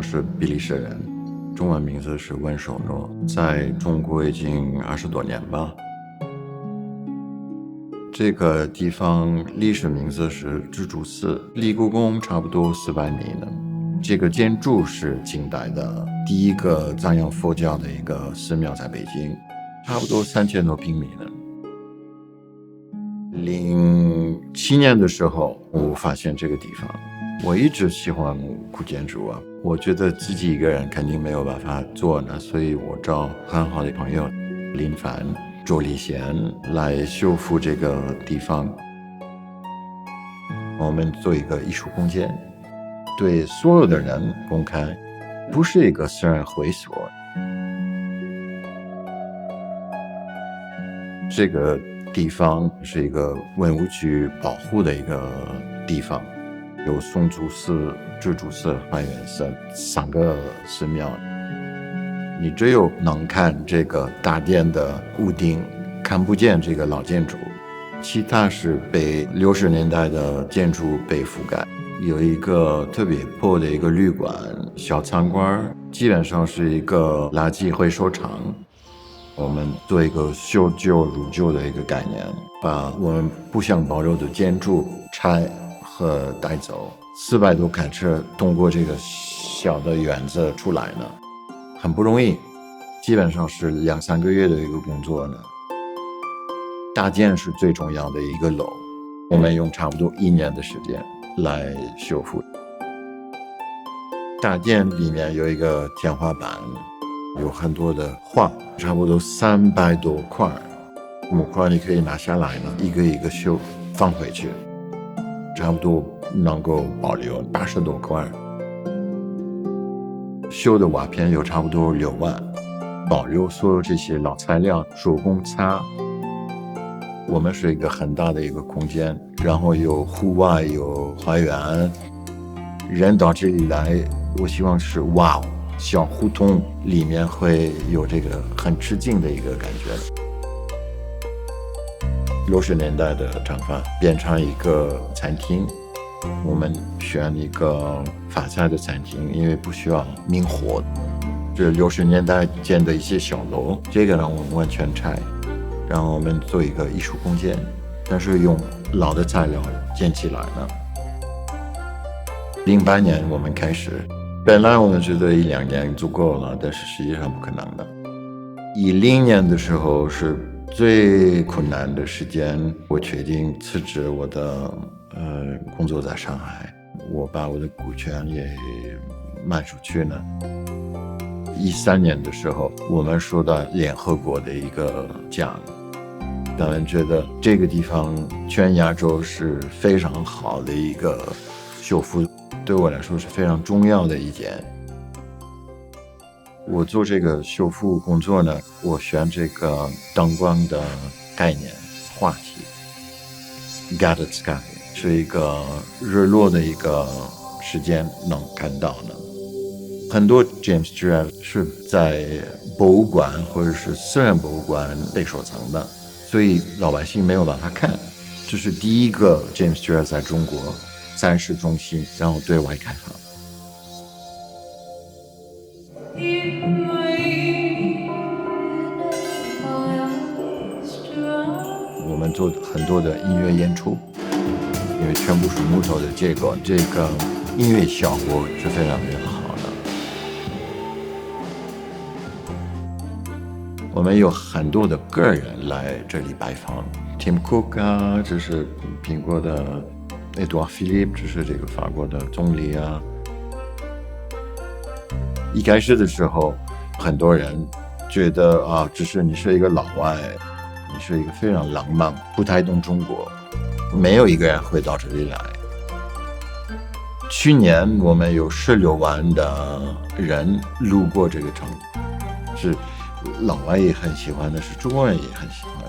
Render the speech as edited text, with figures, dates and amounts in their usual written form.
是比利时人，中文名字是温守诺，在中国已经20多年吧。这个地方历史名字是蜘蛛寺，离故宫差不多400米呢。这个建筑是近代的，第一个藏传佛教的一个寺庙在北京，差不多3000多平米呢。07年的时候，我发现这个地方，我一直喜欢古建筑啊，我觉得自己一个人肯定没有办法做呢，所以我找很好的朋友林凡、周立贤来修复这个地方。我们做一个艺术空间，对所有的人公开，不是一个私人会所。这个地方是一个文物局保护的一个地方，有松竹寺、蜘蛛寺、怀远寺3个寺庙。你只有能看这个大殿的屋顶，看不见这个老建筑，其他是被60年代的建筑被覆盖。有一个特别破的一个旅馆、小餐馆，基本上是一个垃圾回收场。我们做一个修旧如旧的一个概念，把我们不想保留的建筑拆和带走。400多卡车通过这个小的园子出来呢，很不容易，基本上是2-3个月的一个工作呢。大殿是最重要的一个楼，我们用差不多1年的时间来修复。大殿里面有一个天花板，有很多的画，差不多300多块木块，你可以拿下来呢，一个一个修放回去，差不多能够保留80多块。修的瓦片有差不多6万，保留所有这些老材料，手工擦。我们是一个很大的一个空间，然后有户外，有花园，人到这里来，我希望是哇，小胡同里面会有这个很吃劲的一个感觉。60年代的长发变成一个餐厅，我们选一个法菜的餐厅，因为不需要明火。这60年代建的一些小楼，这个让我们完全拆，然后我们做一个艺术空间，但是用老的材料建起来了。08年我们开始，本来我们觉得1-2年足够了，但是实际上不可能的。10年的时候是最困难的时间，我决定辞职我的工作在上海，我把我的股权也卖出去了。13年的时候，我们收到联合国的一个奖，他们觉得这个地方全亚洲是非常好的一个修复，对我来说是非常重要的一点。我做这个修复工作呢，我选这个灯光的概念话题 Gathered Sky， 是一个日落的一个时间能看到的。很多 James Turrell 是在博物馆或者是私人博物馆被收藏的，所以老百姓没有办法看。这是第一个 James Turrell 在中国展示中心，然后对外开放。我们做很多的音乐演出，因为全部是木头的结构，这个音乐效果是非常非常好的。我们有很多的个人来这里拜访 ，Tim Cook 啊，这是苹果的Edouard Philippe， 这是这个法国的总理啊。一开始的时候，很多人觉得啊，只是你是一个老外，你是一个非常浪漫，不太懂中国，没有一个人会到这里来。去年我们有16万的人路过这个城，是老外也很喜欢的，是中国人也很喜欢。